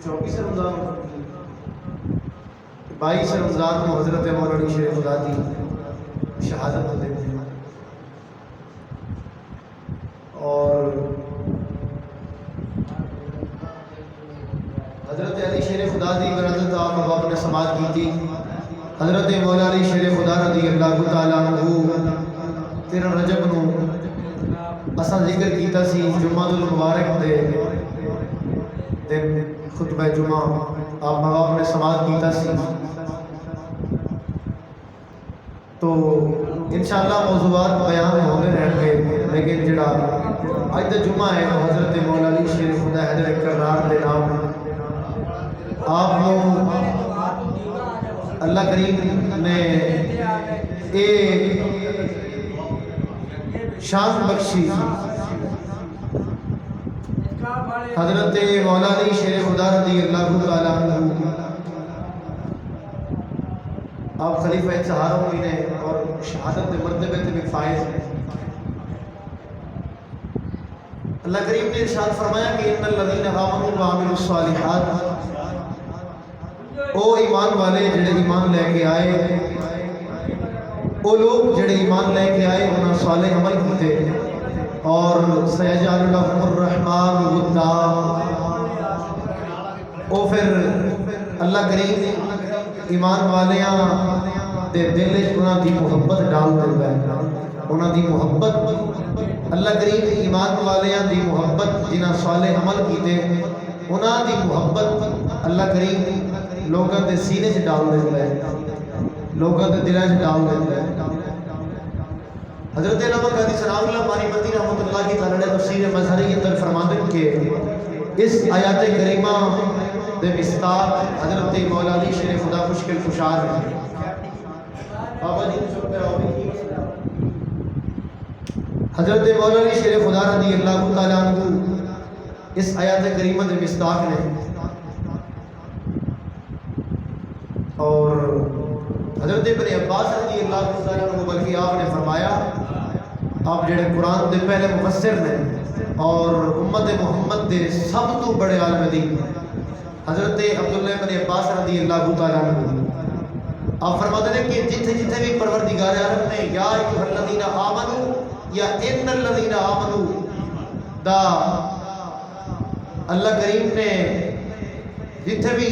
24 رمضان 22 رمضان کو حضرت مولانا شیر خدا کی شہادت کو دیتے ہیں. اور حضرت علی شیر خدا دی ولادت آپ باپ نے سماعت کی تھی. حضرت مولا علی شیر خدا رضی اللہ تعالیٰ عنہ 13 رجب نو اساں ذکر کیتا سی جمعہ المبارک دے دن خطبہ جمعہ آپ باپ نے سماعت کیتا سی. تو انشاءاللہ موضوعات بیان ہونے رہن گے، لیکن جڑا اج دا جمعہ ہے حضرت مولا علی شیر خدا حیدر کرار دے نام آپ لوگ اللہ کریم نے شان بخشی. حضرت مولا علی شیر خدا رضی اللہ تعالیٰ عنہ آپ خلیفہ اتحاد ہوئی نے اور شہادت کے مرتبے سے بھی فائز ہیں. اللہ کریم نے ارشاد فرمایا کہ ان الذین آمنوا وعملوا الصالحات، او ایمان والے جڑے ایمان لے کے آئے، او لوگ جڑے ایمان لے کے آئے انہاں صالح عمل کیتے، اور سیجعل لهم الرحمن ودا، او پھر اللہ کریم ایمان والیاں دے دل وچ انہاں دی محبت ڈال دیندا ہے. انہاں دی محبت اللہ کریم ایمان والیاں دی محبت جنہاں صالح عمل کیتے انہاں دی محبت اللہ کریم لوگاں دے سینے چ ڈال دیندا ہے، لوگاں دے دلاں چ ڈال دیندا ہے. حضرت علامہ قاضی ثناء اللہ مانی رحمۃ اللہ کی تعالی تفسیر مظہری کے اندر فرماتے ہیں کہ اس آیات کریمہ دے مصداق حضرت مولا علی شیر خدا مشکل کشار ہیں. بابا جی حضرت مولا علی شیر خدا رضی اللہ تعالیٰ عنہ اس آیات کریمہ دے مصداق نے. اور حضرت ابن عباس رضی اللہ تعالیٰ عنہ بلکہ آپ نے فرمایا، آپ جڑے قرآن دے پہلے مفسر نے اور امت محمد دے سب تو بڑے عالم دین حضرت عبداللہ ابن عباس رضی اللہ تعالیٰ عنہ آپ فرماتے ہیں کہ جتھے جتھے بھی پروردگار عالم نے یا ایھا الذین آمنو یا ان الذین آمنو دا اللہ کریم نے جتھے بھی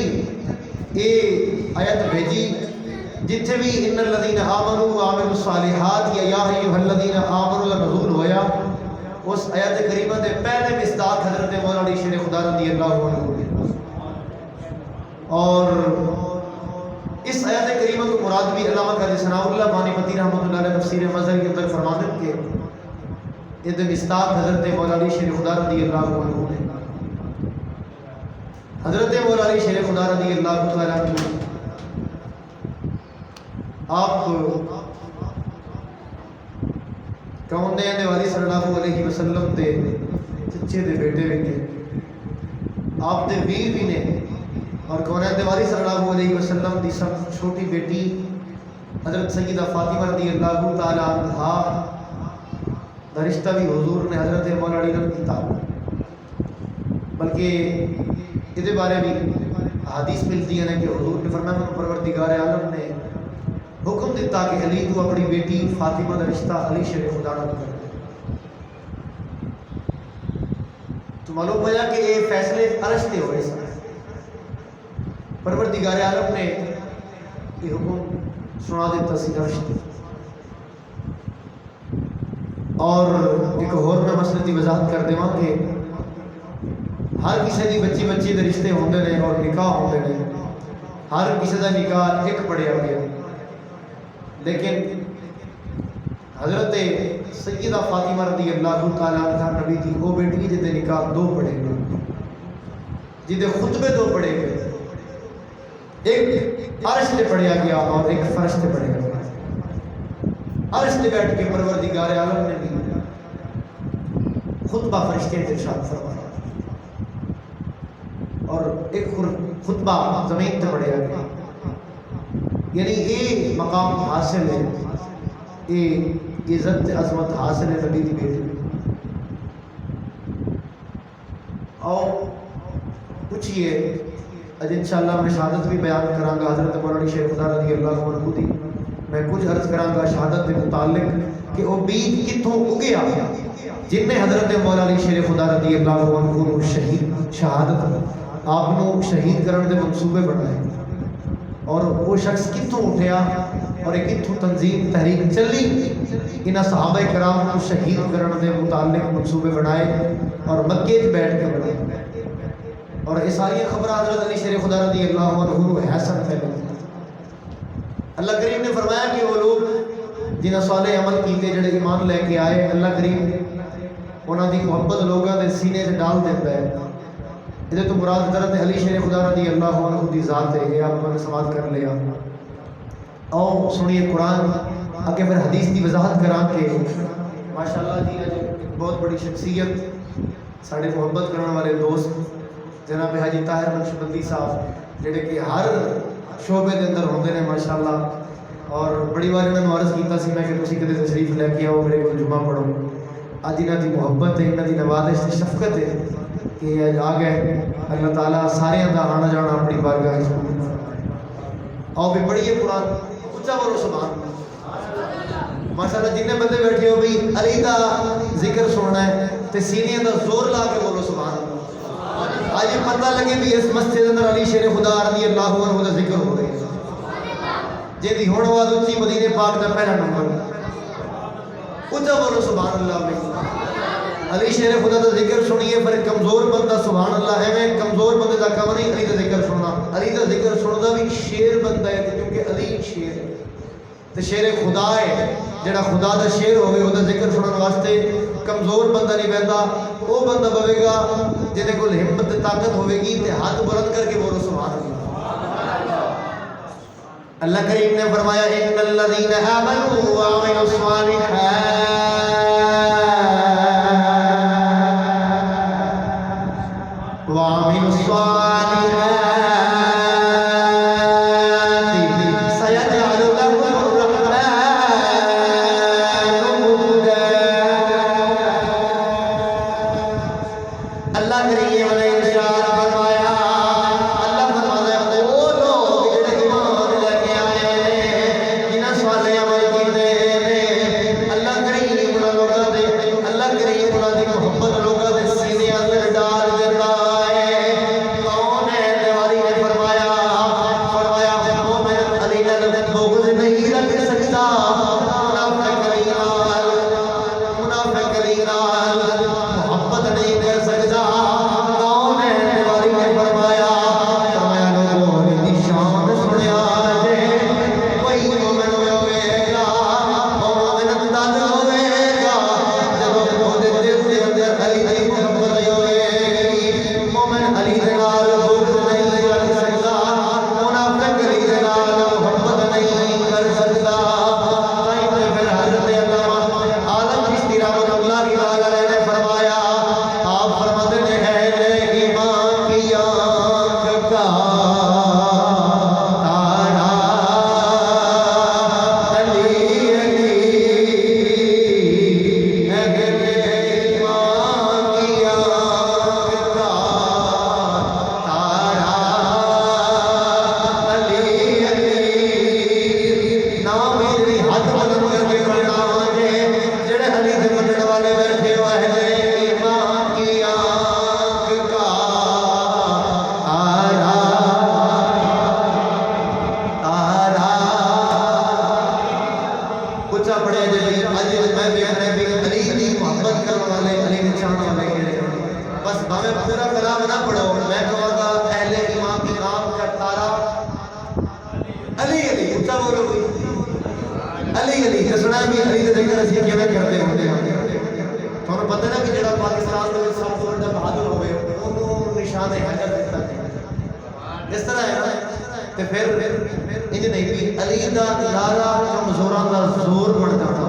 یہ آیت بھیجی، جتھے بھی ان الذین آمنوا وعملوا الصالحات یا ایھا الذین آمنوا کا نزول ہویا، اس آیت کریمہ دے پہلے مصداق حضرت مولا علی شیر خدا رضی اللہ عنہ. اور اس آیت کریمہ کو مراد بھی علامہ قاضی ثناء اللہ مانی رحمۃ اللہ علیہ تفسیر مظہر کے اندر فرماتے ہیں کہ یہ مصداق حضرت مولا علی شیر خدا رضی اللہ عنہ نے. حضرت مولا علی شیر خدا رضی اللہ تعالیٰ عنہ آپ کون دے والی صلی اللہ علیہ وسلم دے چچے دے بیٹے بھی نے، آپ دے ویر بھی نے، اور کونین دے والی صلی اللہ علیہ وسلم دی سب چھوٹی بیٹی حضرت سیدہ فاطمہ رضی اللہ تعالیٰ عنہا دا رشتہ بھی حضور نے حضرت مولا علی نے کیتا. بلکہ اس بارے بھی حدیث ملتی ہے کہ حضور نے فرمایا کہ پروردگار عالم نے حکم دیتا کہ علی تو اپنی بیٹی فاطمہ دا رشتہ علی شیر خدا نال کر دے. تو معلوم ہوا کہ یہ فیصلے عرش تے ہوئے سن. پروردگار عالم نے یہ حکم سنا دیتا سی عرش تے. اور ایک اور میں مسئلے کی وضاحت کر دیواں کہ ہر کسی دی بچی بچی دے رشتے ہوندے نے اور نکاح ہوندے نے، ہر کسی دا نکاح ایک پڑھیا گیا، لیکن حضرت سیدہ فاطمہ رضی اللہ تعالیٰ عنہ نبی دی وہ بیٹی جدے نکاح دو پڑھے گئے، جدے خطبے دو پڑھے گئے، ایک عرش تے پڑھیا گیا اور ایک فرش تے پڑھیا گیا. عرش تے بیٹھ کے پروردگار عالم نے بھی خطبہ فرشتے تے ارشاد فرمایا، اور ایک خطبہ زمین تے پڑھیا گیا. یعنی یہ مقام حاصل ہے، یہ عزت عظمت حاصل ہے نبی دی بیٹی. اور پوچھئے اج انشاءاللہ میں شہادت بھی بیان کراں گا حضرت مولانا شیخ خدا رضی اللہ عنہ دی. میں کچھ عرض کراں گا شہادت کے متعلق کہ وہ بید کتوں اگیا جن نے حضرت مولانا شیخ خدا رضی اللہ عنہ شہید شہادت آپ نو شہید کرنے دے منصوبے بنائے اور وہ شخص کتوں اٹھیا اور ایک کتوں تنظیم تحریک چلی انہاں صحابہ کرام کو شہید کرنے دے متعلق منصوبے بنائے اور مکے وچ بیٹھ کے بنائے اور یہ ساری خبر حضرت علی شیر خدا رضی اللہ عنہ حسن پھیلے. اللہ کریم نے فرمایا کہ وہ لوگ جنہاں صالح عمل کیتے جڑے ایمان لے کے آئے اللہ کریم انہاں دی محبت لوگاں دے سینے سے ڈال دیتا ہے. یہ تو مراد حضرت علی شیر خدا رضی اللہ عنہ دی ذات ہے. یہ آپ نے سماعت کر لیا. اور سنیے قرآن آگے پھر حدیث کی وضاحت کرا کے ماشاءاللہ جی بہت بڑی شخصیت سارے محبت کرنے والے دوست جناب حاجی طاہر نقشبندی صاحب جڑے کہ ہر شعبے کے اندر ہوتے ہیں ماشاءاللہ اور بڑی بار انہوں نے عرض کیتا سی میں کہ تسی کدے تشریف لے کے آؤ میرے کو جمعہ پڑھو. اج انہاں دی محبت ہے انہاں دی نوازش تے شفقت ہے کہ اج آ گئے اللہ تعالیٰ سارے دا آنا جانا اپنی بارگاہ وچ. آؤ بھی پڑھیے قرآن اچھا بولو سبحان ماشاءاللہ جننے بندے بیٹھے ہو بھی علی دا ذکر سننا ہے تے سینے دا زور لا کے بولو سبحان اللہ. آج یہ پتہ لگے بھی اس مسجد اندر علی شیر خدا رضی اللہ عنہ دا ذکر ہو رہی ہے جے دی ہن آواز اچھی مدینے پاک دا پہلا نمبر اچھا بولو سبحان اللہ. میں علی شیر خدا دا ذکر سنیے پر کمزور بندہ سبحان اللہ ہے میں کمزور بندے دا کم نہیں علی دا ذکر سننا. علی دا ذکر سننا بھی شیر بندہ ہے کیونکہ علی شیر ہے تے شیر خدا ہے جڑا خدا دا شیر ہوئے وہ دا ذکر سنن واسطے کمزور بندہ نہیں بہتا. وہ بندہ بوے گا جہدے کول ہمت طاقت ہوئے گی تے ہاتھ بلند کر کے بولو سبحان اللہ. اللہ کریم نے فرمایا ان الذین آمنوا وعملوا الصالحات وعملوا الصالحات سيجعل لهم الرحمن ودا. اللہ کریم نے ارشاد فرمایا اللہ فرماتا ہے وہ لوگ جڑے ایمان لے کے آئے ہیں جنہاں صالح عمل کیتے ہیں اللہ کریم انہاں لوگاں دے اللہ کریم انہاں دی محبت لوگاں دے سینے اندر ڈال دیتا ہے. کون ہے دیواری نے فرمایا مومن علی نے بغض نہیں رکھ سکتا منافق علی نال محبت نہیں کر سکتا. کون ہے دیواری نے فرمایا لوگوں نے نشان سنیا جے کوئی مومن ہوئے گا مومن تد ہوئے گا جب وہ دل دے اندر علی دی محبت ہوئے گی. مومن علی دے نال بغض نہیں رکھ سکتا منافق علی دے نال محبت نہیں کر سکتا. پھر حضرت علامہ عالم چشتی رحمۃ اللہ علیہ نے فرمایا آپ فرماتے ہیں ایمان کی آنکھ کا تارا علی علی ایمان کی آنکھ کا تارا علی علی نام میری ہاتھ بلند کر کے پڑھنا جڑے علی دے منن والے بیٹھے ہوئے ہیں ایمان کی آنکھ کا تارا تارا کچھ پڑھے جی اج میں بھی علی دی محبت کرنے والے علی دی شان والے کہڑے بس بھاوے پورا کلام نہ پڑھو میں کہوں گا اہل ایمان کی آنکھ کا تارا علی علی اچھا بولو علی علی سنا بھی علی دے ذکر اسی کیویں کرتے ہوندے ہیں. تھانوں پتہ نا کہ جڑا پاکستان دے وچ سب تو بڑا بہادر ہوئے اونوں نشان حیدر دتا ہے اس طرح ہے نا تے پھر انج نہیں بھی علی دا نعرہ کمزوراں دا زور بن جاتا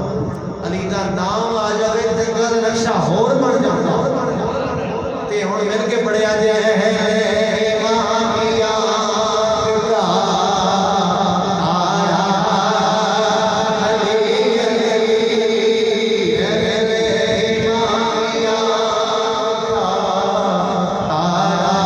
علی دا نام آ جاوے تے گل نقشہ ہور بن جاتا تے ہن مل کے پڑھیا جائے ایمان کی آنکھ کا تارا علی علی ایمان کی آنکھ کا تارا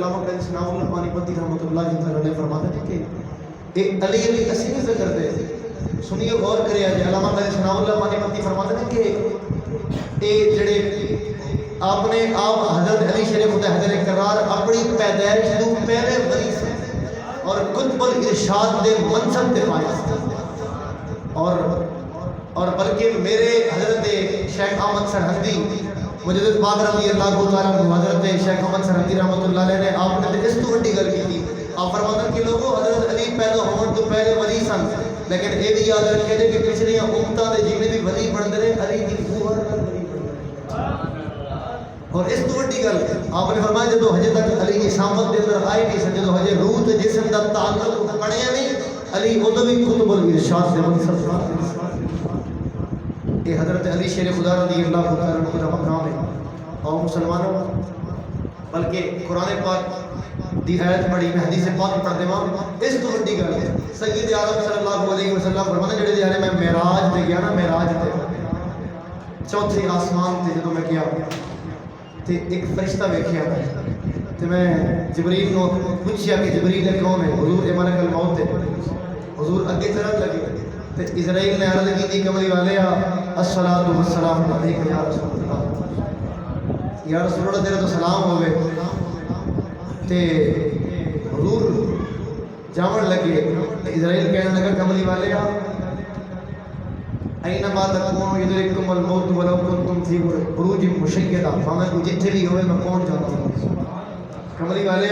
علامہ قاری ثناء اللہ پانی پتی رحمۃ اللہ علیہ فرماتے ہیں کہ ایک علی اسی میں ذکر دے سنیے غور کرے آج علامہ قاری ثناء اللہ پانی پتی فرماتے ہیں کہ اے جڑے آپ نے آپ حضرت علی شیر خدا حیدر کرار اپنی پیدائش تو پہلے ولی سے اور قطب الارشاد دے منصب دے پائے اور بلکہ میرے حضرت شیخ احمد سرہندی مجدد پاک رضی اللہ تعالیٰ عنہ حضرت شیخ احمد سرہندی رحمۃ اللہ علیہ نے آپ نے اس تو بڑی گل کی تھی آپ فرماتے ہیں کہ لوگوں حضرت علی پیدا ہون تو پہلے ولی سن لیکن یہ بھی یاد رکھے کہ پچھلیاں امتاں دے جتنے بھی ولی بنتے رہے علی دی فوہر نال ولی بنتے اور اس تو بڑی گل آپ نے فرمایا جدو ہجے تک علی اسامت دے اندر آئی نہیں سن جدو ہجے روح تے جسم دا تعلق بنیا نہیں علی ادو بھی قطب الارشاد دے منصب کہ حضرت علی شیر خدا رضی اللہ تعالیٰ عنہ کا مقام ہے اور مسلمانوں بلکہ قرآن پاک دی آیت پڑھی میں حدیث پاک پڑھ دے ماں اس تو بڑی گل ہے سید عالم صلی اللہ علیہ وسلم فرماتے جڑے دیارے میں معراج تے گیا نا معراج تے چوتھے آسمان تے جدوں میں گیا تے ایک فرشتہ ویکھیا تے میں جبریل نو پوچھیا کہ جبریل کون ہے حضور ملک الموت ہے حضور اگے چلن لگے تے اسرائیل نے عرض کی تھی کملی والے الصلاۃ والسلام علیک یا رسول اللہ یا رسول اللہ تیرا تو سلام ہوئے تے حضور جاون لگے اسرائیل کہنے لگا کملی والے اینما تکونوا یدرککم الموت ولو کنتم فی بروج مشیدہ میں کوئی جتھے بھی ہوئے میں پہنچ جاتا ہوں کملی والے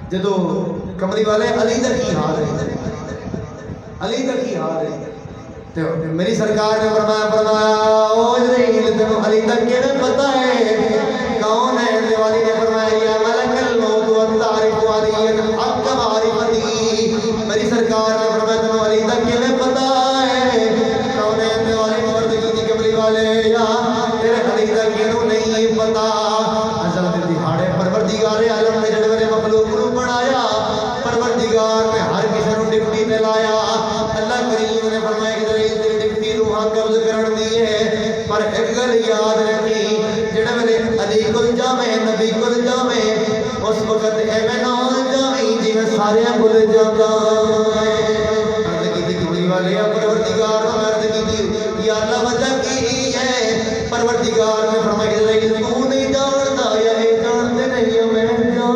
جدو کملی والے علی دا کی حال ہے علی دا کی حال ہے تو میری سرکار نے فرمایا او جبریل تینوں علی دا کیڑے پتہ ہے کون ہے دیوالی نے فرمایا یا ملک الموت وتعرف علی حق معرفتی میری سرکار نے فرمایا تینوں علی دا کیڑے پتہ ہے کون ہے دیوالی نے عرض کی کملی والے یا تیرے علی دا کیڑوں نہیں پتہ اصل دہاڑے پروردگار عالم نے جڑے میرے مخلوق نو بنایا پروردگار نے ہر کسی نو ڈپٹی تے لایا اللہ کریم نے فرمایا کہ تیری ڈپٹی روحاں قبض کرن دی ہے پر ایک گل یاد رکھی جڑے میرے علی کول جاویں نبی کول جاویں اس وقت ایویں نہ جاویں جویں سارے کول جاندا ہے عرض کیتی کملی والے پروردگار نے عرض کیتی یا اللہ وجہ کی ہے پروردگار نے فرمایا کہ تو نہیں جاندا یا اے جانتے نہیں میں جاندا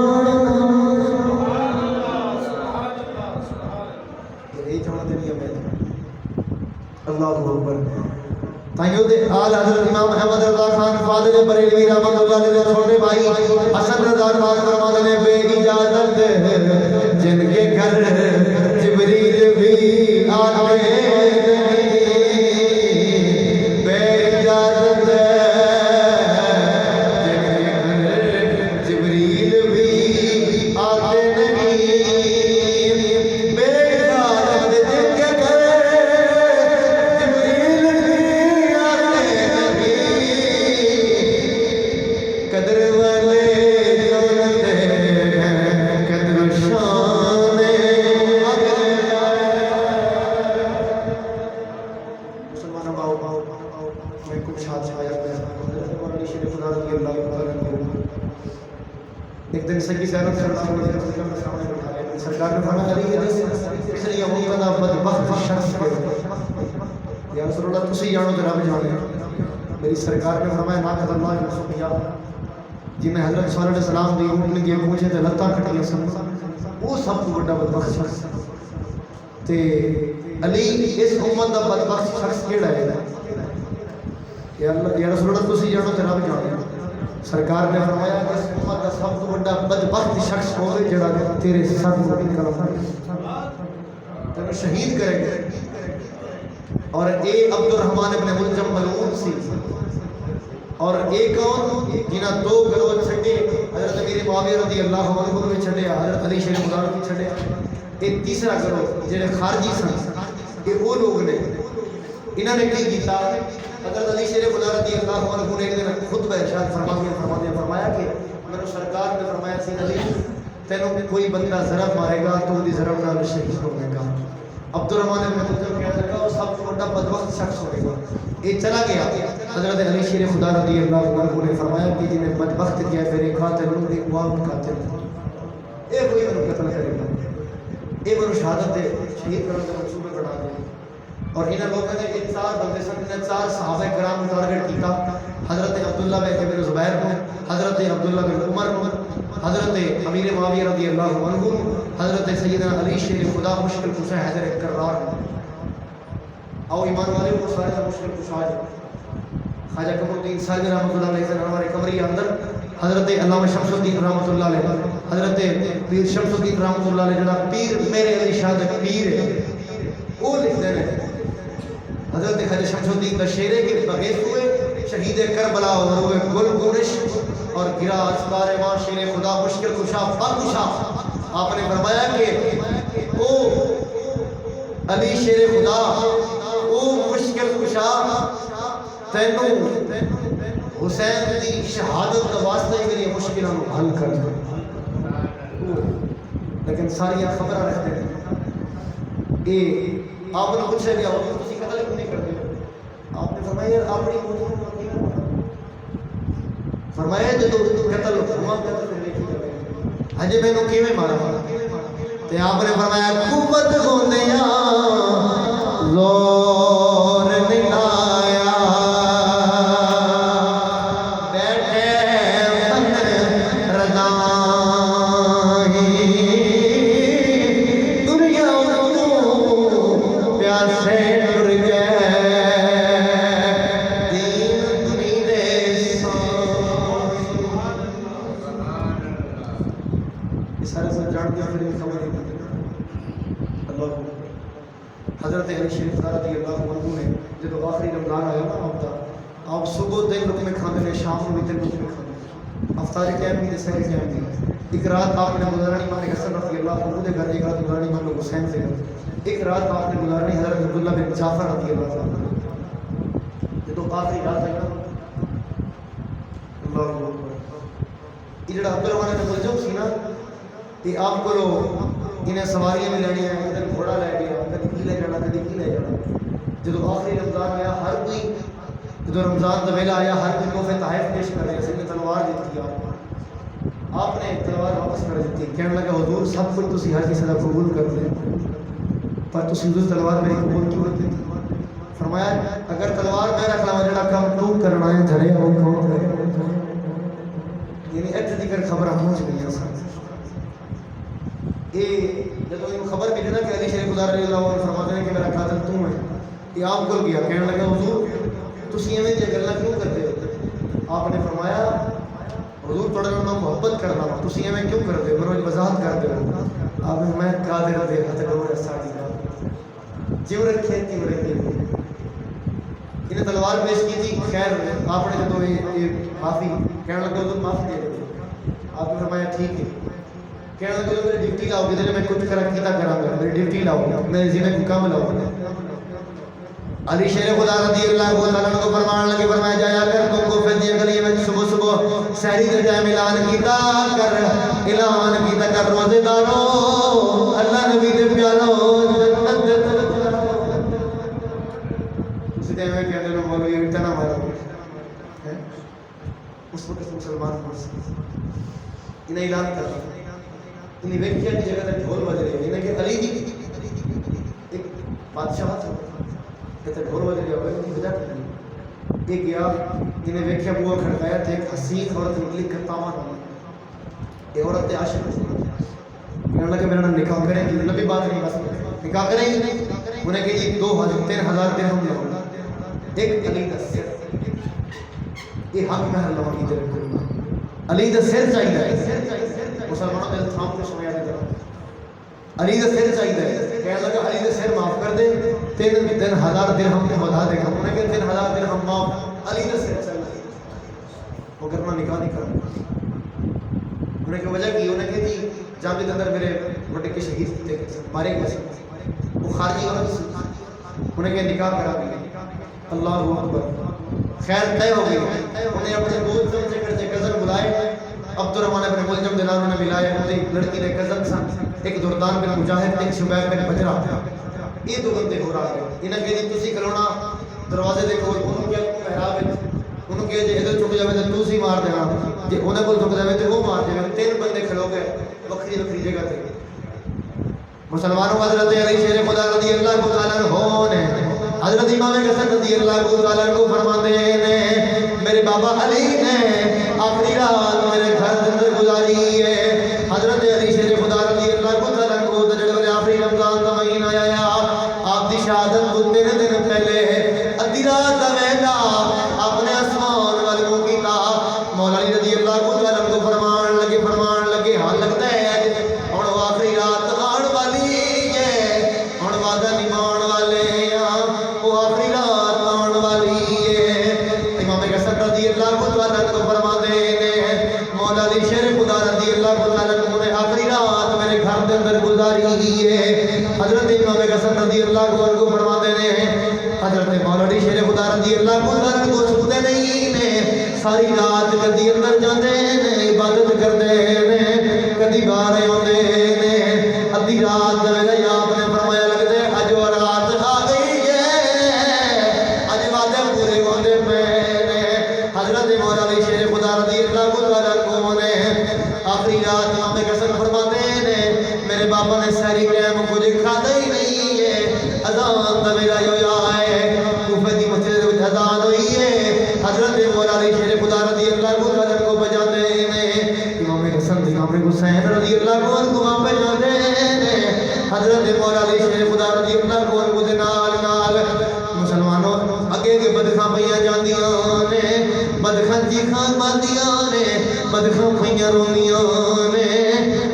اللہ اکبر تائیوں دے آل حضرت امام محمد رضا خان فاضل بریلوی رحمۃ اللہ علیہ چھوٹے بھائی حسن رضا خان فرماتے ہیں بے اجازت جن کے گھر جبریل بھی آتے بے اجازت جن کے گھر جبریل بھی آتے نہیں بے اجازت جن کے گھر قدر والے جانتے ہیں قدر شان مسلمانوں باؤ میں کچھ ہاتھ چھایا میں علی شیر خدا رضی اللہ تعالیٰ عنہ ایک دن سکی زیارت صلی اللہ علیہ وسلم کے سامنے بٹھا لیا سرکار نے فرمایا علی اس لیے وہ بندہ بدبخت شخص ہے یا رسول اللہ تسی جانو تے رب جانے میری سرکار نے فرمایا نا قد اللہ یوسف یا جی میں حضرت صلی اللہ علیہ وسلم دی اونٹنی دی پوچھے تے لتاں کٹیاں سن وہ سب تو بڑا بدبخت شخص تے علی اس امت دا بدبخت شخص کیڑا ہے یا اللہ یا رسول اللہ تسی جانو تے رب جانے سرکار نے فرمایا کہ اس امت دا سب تو بڑا بدبخت شخص ہوے جڑا تیرے سر کو کلمہ تینوں شہید کرے گا اور اے عبد الرحمن ابن ملجم ملعون سی اور ایک اور جنہ دو گروہ چھڑے حضرت امیر معاویہ رضی اللہ عنہ نے چھڑے حضرت علی شیر خدا نے چھڑے ایک تیسرا گروہ جڑے خارجی سن یہ وہ لوگ نے انہوں نے کی کیتا حضرت علی شیر خدا رضی اللہ عنہ نے ایک دن خطبہ ارشاد فرمایا کہ میرے سرکار نے فرمایا سی علی تینوں کوئی بندہ ضرب مارے گا تو دی ضرب نال شہید ہونے گا عبد الرحمن ابن ملجم کہنے لگا وہ سب سے بڑا بدبخت شخص ہوئے گا یہ چلا گیا حضرت علی شیر خدا رضی اللہ عنہ نے فرمایا کہ جنہیں بدبخت کیا میرے قاتل ان کے قوام قاتل اے کوئی منو قتل کرے گا اے منو شہادت دے شہید کرنے کے منصوبے بنا دے. اور انہاں لوگوں نے ان چار بندے سن نے چار صحابہ کرام ٹارگٹ کیتا. حضرت عبداللہ بن زبیر کو، حضرت عبداللہ بن عمر کو، حضرت امیر معاویہ رضی اللہ عنہ، حضرت سیدنا علی شیر خدا مشکل کشا حیدر کرار. او ایمان والے کو سارے مشکل کشا خواجہ قمر الدین صاحب رحمۃ اللہ علیہ ہمارے کمری اندر حضرت علامہ شمس الدین رحمۃ اللہ علیہ، حضرت پیر شمس الدین رحمۃ اللہ علیہ جڑا پیر میرے علی شاہ دا پیر ہے وہ لکھتے ہیں حضرت خواجہ شمس الدین کا شعر ہے کہ بغیر ہوئے شہید کربلا اور ہوئے گل گونش اور گرا اسکار ماں شیر خدا مشکل کشا پاکشا. آپ نے فرمایا کہ او علی شیر خدا او مشکل کشا تینوں حسین دی شہادت کا واسطہ ہی میری مشکلوں کو حل کر دے. لیکن ساری خبر رکھتے ہیں کہ آپ نے پوچھا گیا تسی قتل کیوں نہیں کرتے؟ آپ نے فرمایا اپنی موت فرمایا جو قتل ہوا قتل کرنے کی جگہ ہجے میں نو کیویں مارا تے آپ نے فرمایا قوت ہوندیاں زور نہیں لایا بیٹھے بن رضا دنیا تو پیاسے ٹر گئے دین دنیا دے سارے سے جان دیا پھر خبر اللہ. حضرت علی شریف رضی اللہ عنہ نے جب آخری رمضان آیا نا آپ کا آپ صبح تین لقمے کھاندے نے شام کو بھی تین لقمے کھاندے افطار قیام بھی سحر قیام بھی. ایک رات آپ نے گزارنی مان حسن رضی اللہ عنہ کے گھر، ایک رات گزارنی مان حسین سے گھر، ایک رات آپ نے گزارنی حضرت عبداللہ بن جعفر رضی اللہ عنہ. جب آخری رات آئی نا اللہ اکبر یہ جڑا عبد الرحمن نے ملزم سی نا کہ آپ کو انہیں سواریاں بھی لینی ہیں، کدھر گھوڑا لے گیا، کدی کی لے جانا، کدی کی لے جانا. جب آخری رمضان آیا ہر کوئی جب رمضان کا ویلا آیا ہر کوئی تحفے تحائف پیش کر رہے ہیں. نے تلوار دیتی آپ نے تلوار واپس کر دیتی. کہنے لگا حضور سب کچھ تسی ہر کسی کا قبول کر دیں پر تسی حضور تلوار میری قبول کیوں کرتے؟ فرمایا اگر تلوار میں رکھ لوں جڑا کام تو کرنا ہے جھڑے ہو کون کرے. یعنی اتنی دیگر خبر پہنچ گئی ہیں ساتھ. یہ جب ان خبر ملی نا کہ علی شیر خدا رضی اللہ عنہ فرماتے ہیں کہ میرا قاتل تم ہے، یہ آپ کو گیا کہنے لگا حضور تسی ایویں دی گلاں کیوں کرتے ہو؟ آپ نے فرمایا حضور تھوڑا میں محبت کرنا وا تسی ایویں کیوں کرتے ہو؟ میرے وضاحت کر دو. آپ نے میں قادر دے ہتھ ڈور ساڑی دا جیو رکھے تیو رکھے انہیں تلوار پیش کی تھی. خیر آپ نے جب یہ معافی کہنے لگا حضور معافی دے دو. آپ نے فرمایا ٹھیک ہے. کہنے لگا میری ڈیوٹی لاؤ گے تو میں کچھ کرا کیتا کراں گا، میری ڈیوٹی لاؤ میرے ذمہ کو کام لاؤ. علی شیر خدا رضی اللہ عنہ کو فرمان لگے فرمایا جایا کر تم کو پھر دیا گلی میں صبح صبح سحری کے ٹائم اعلان کیتا کر روزے دارو اللہ نبی دے پیارو اسی ٹائم میں کہنے لوگ مولوی یہ اتنا مارا اس وقت مسلمان انہیں اعلان کر انہیں ویکھیا کی جگہ تے ڈھول بج رہے انہیں کہ علی دی ایک بادشاہ تھا کہتے ڈھول بج رہے ہوئے کی وجہ کی یہ گیا انہیں ویکھیا بوا کھڑکایا تھے ایک حسین عورت نکلی کتاما یہ عورت تے عاشق کہنے لگا میرا نکاح کریں گی نبی بات نہیں بس نکاح کریں گی انہیں کہ یہ 3,000 درہم لو ایک علی دا سر یہ حق مہر لو کی طرف علی دا سر چاہیے مسلمانوں دل تھام کے سمجھا دے علی دا سر چاہیے کہنے لگا علی دا سر معاف کر دے 3,000 درہم کو بتا دے گا انہیں کہ 3,000 درہم معاف علی دا سر چاہیے وہ کرنا نکاح نہیں کرنا انہیں کہ وجہ کی انہیں کہ جی جامعہ کے اندر میرے بڑے کے شہید تھے مارے گئے وہ خارجی عورت انہیں کہ نکاح کرا دیا اللہ اکبر خیر طے ہو گئی انہیں اپنے دوست سے کرتے کزن بلائے عبد الرحمن بن ملجم دینار نے ملایا انہیں لڑکی نے کزن سن ایک دردان بن مجاہد ایک شبیب بن بجرہ یہ دو بندے ہو رہا ہے انہیں کہ جی تسی کھلونا دروازے دے کول انہوں کیا محراب وچ انہوں کہ جے ادھر چک جاوے تے تسی مار دینا جے انہاں کول چک جاوے تے وہ مار دے تین بندے کھلو گئے وکری وکری جگہ تے مسلمانوں حضرت علی شیر خدا رضی اللہ تعالی عنہ نے حضرت امام حسن رضی اللہ تعالی عنہ فرماتے ہیں میرے بابا علی نے آخری رات میرے گھر اندر گزاری ہے حضرت علی شیر خدا رضی اللہ تعالی عنہ کو جڑے آخری رمضان کا مہینہ آیا آپ دی شہادت کو 3 دن پہلے ادھی رات دا ویلا اپنے آسمان وال منہ کیتا مولا علی رضی اللہ تعالی عنہ کو فرمان لگے ہاں لگتا ہے ہن آخری رات آن والی ہے ہن وعدہ نبھان والے وہ آخری رات آن والی ہے امام حسن رضی اللہ تعالی عنہ کو فرماتے ہیں مولا علی شیر خدا رضی اللہ تعالی عنہ نے آخری رات میرے گھر کے اندر گزاری ہے حضرت امام حسن رضی اللہ عنہ کو فرماتے ہیں حضرت مولا علی شیر خدا رضی اللہ تعالی عنہ کو سوتے نہیں نے ساری رات کدی اندر جاندے نے عبادت کردے نے کدی باہر آندے نے ادھی رات ویلے آپ نے فرمایا لگدے اج وہ رات آ گئی ہے اج وعدے پورے ہوندے پے نے حضرت مولا علی شیر خدا رضی اللہ تعالی عنہ نے آخری رات امام حسن فرماتے ہیں میرے بابا نے ساری ٹائم کچھ کھادا ہی نہیں ہے اذان دا ویلا ہویا ہے کوفہ دی مسجد وچ اذان ہوئی ہے حضرت مولا علی شیر خدا رضی اللہ تعالی عنہ کو بجاندے نے امام حسن دی امام حسین رضی اللہ عنہ کو بجاندے نے حضرت مولا علی شیر خدا رضی اللہ عنہ دے نال مسلمانوں اگے کے بدخاں پئیاں جاندیاں نے بدخاں چیخاں ماندیاں نے بدخاں پئیاں روندیاں نے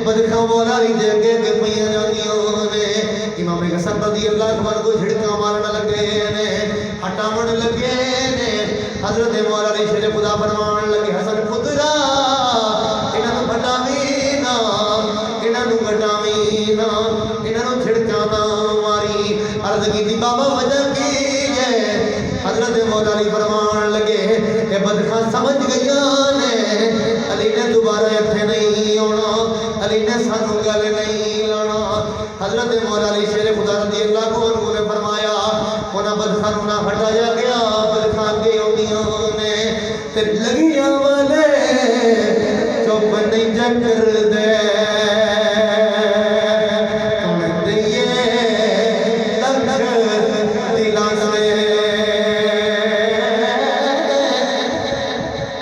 بدخاں مولا علی دے اگے کے پئیاں جاندیاں نے امام حسن رضی اللہ عنہ کو جھڑکاں مارن لگے نے ہٹاون لگے نے حضرت مولا علی شیر خدا فرمان لگے حسن پترا انہاں نوں ہٹاویں نا انہاں نوں ہٹاویں نا انہاں نوں جھڑکاں نہ ماری عرض کیتی بابا وجہ کی ہے حضرت مولا علی فرمان لگے اے بدخاں سمجھ گئیاں نے علی نے دوبارہ ایتھے نہیں آنا علی نے سانوں گل نہیں لانا حضرت مولا علی شیر خدا رضی اللہ عنہ نے فرمایا انہاں بدخاں نوں نہ ہٹایا گیا بدخاں کے اونیاں نے تے لگیاں والے چپ نہیں جا کر دے کون دیے لکھ دلاں سے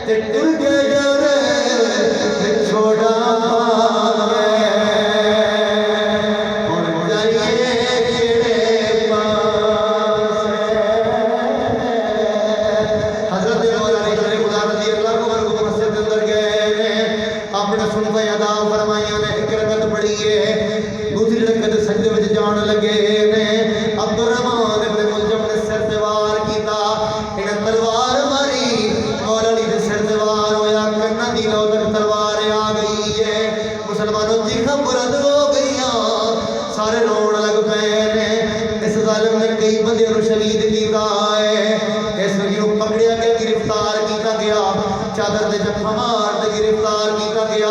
تے ٹر گیا رے چھوڑا چادر دے جفا مار دے گرفتار کیتا گیا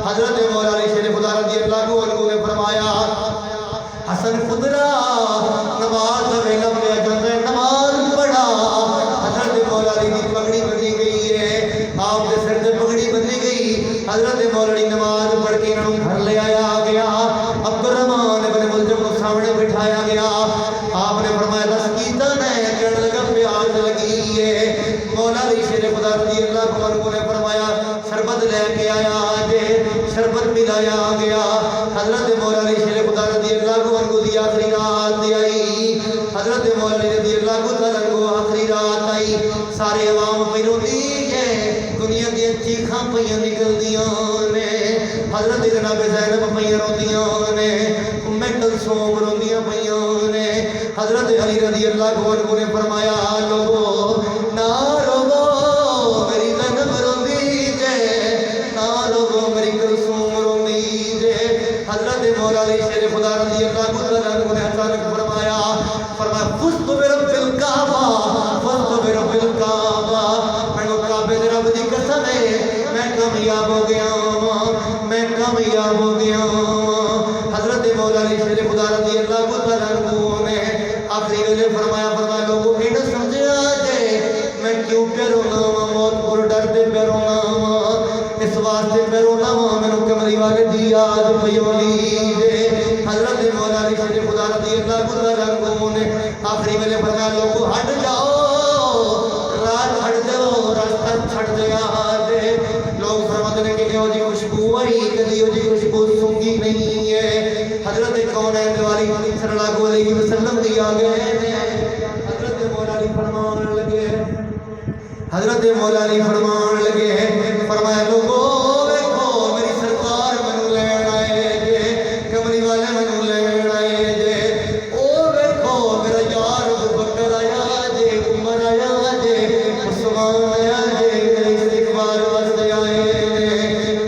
حضرت مولا علی شیر خدا رضی اللہ عنہ نے فرمایا حسن خدرا نماز دا ویلا پڑھیا جاندا ہے نماز پڑھا حضرت مولا علی دی پگڑی بندھی گئی ہے آپ دے سر تے پگڑی بندھی گئی حضرت مولا علی نماز پڑھ کے انہاں گھر لے آیا گیا عبد الرحمن ابن ملجم کو سامنے بٹھایا گیا آپ نے فرمایا دس کیتا نے کہنے لگا پیاس لگی ہے مولا علی شیر خدا رضی اللہ عنہ نے فرمایا شربت لے کے آیا جے شربت پلایا گیا حضرت مولا علی شیر خدا رضی اللہ عنہ دی آخری رات آئی حضرت مولا علی رضی اللہ عنہ آخری رات آئی سارے عوام پہ روندی ہے دنیا دی چیخاں پئیاں نکلدیاں نے حضرت جناب زینب پئیاں روندیاں نے ام کلثوم روندیاں پئیاں نے حضرت علی رضی اللہ عنہ نے فرمایا لوگو نہ روو میری زینب روندی جے نہ روو میری کلثوم روندی جے حضرت مولا علی شیر خدا رضی اللہ عنہ نے اچانک فرمایا فزت برب الکعبہ فزت برب الکعبہ میں کعبے دے رب دی قسم ہے میں کامیاب ہو گیا حضرت مولا علی شیر خدا رضی اللہ عنہ نے آخری ویلے فرمایا لوگوں نے نہ سمجھیا دی یاد پیولی حضرت مولا علی شریف خدا رضی اللہ تعالیٰ عنہ نے آخری ویلے فرمایا لوگو ہٹ جاؤ رات چھڑ دو راستہ چھڑ دیا دے لوگ فرماتے ہیں کہ یہ جی خوشبو آئی کدی یہ جی خوشبو سونگی نہیں ہے حضرت کونین والی صلی اللہ علیہ وسلم دی آگے حضرت مولا علی فرمان لگے حضرت مولا علی فرمان لگے فرمایا لوگو ویکھو میری سرکار منو لین آئے جے کملی والے منو لین آئے جے او ویکھو میرا یار ابو بکر آیا جے عمر آیا جے عثمان آیا جے میرے استقبال واسطے آئے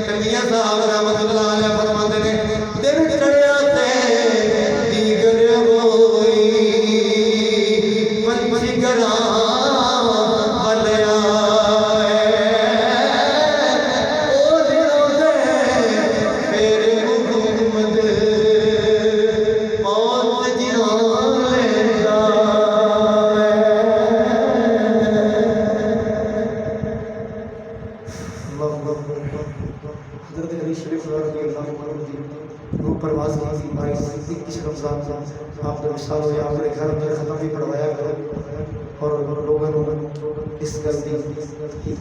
کنڈیا صاحب رحمت اللہ علیہ فرماتے نے دن چڑھیا تے دیگر ہوئی پنچھی گراں حضرت علی شریف رضی اللہ عنہ کی روح پرواز کی 21 رمضان آپ نے وصال ہویا آپ نے گھر اندر ختم بھی پڑھوایا اور لوگوں نے اس گل دی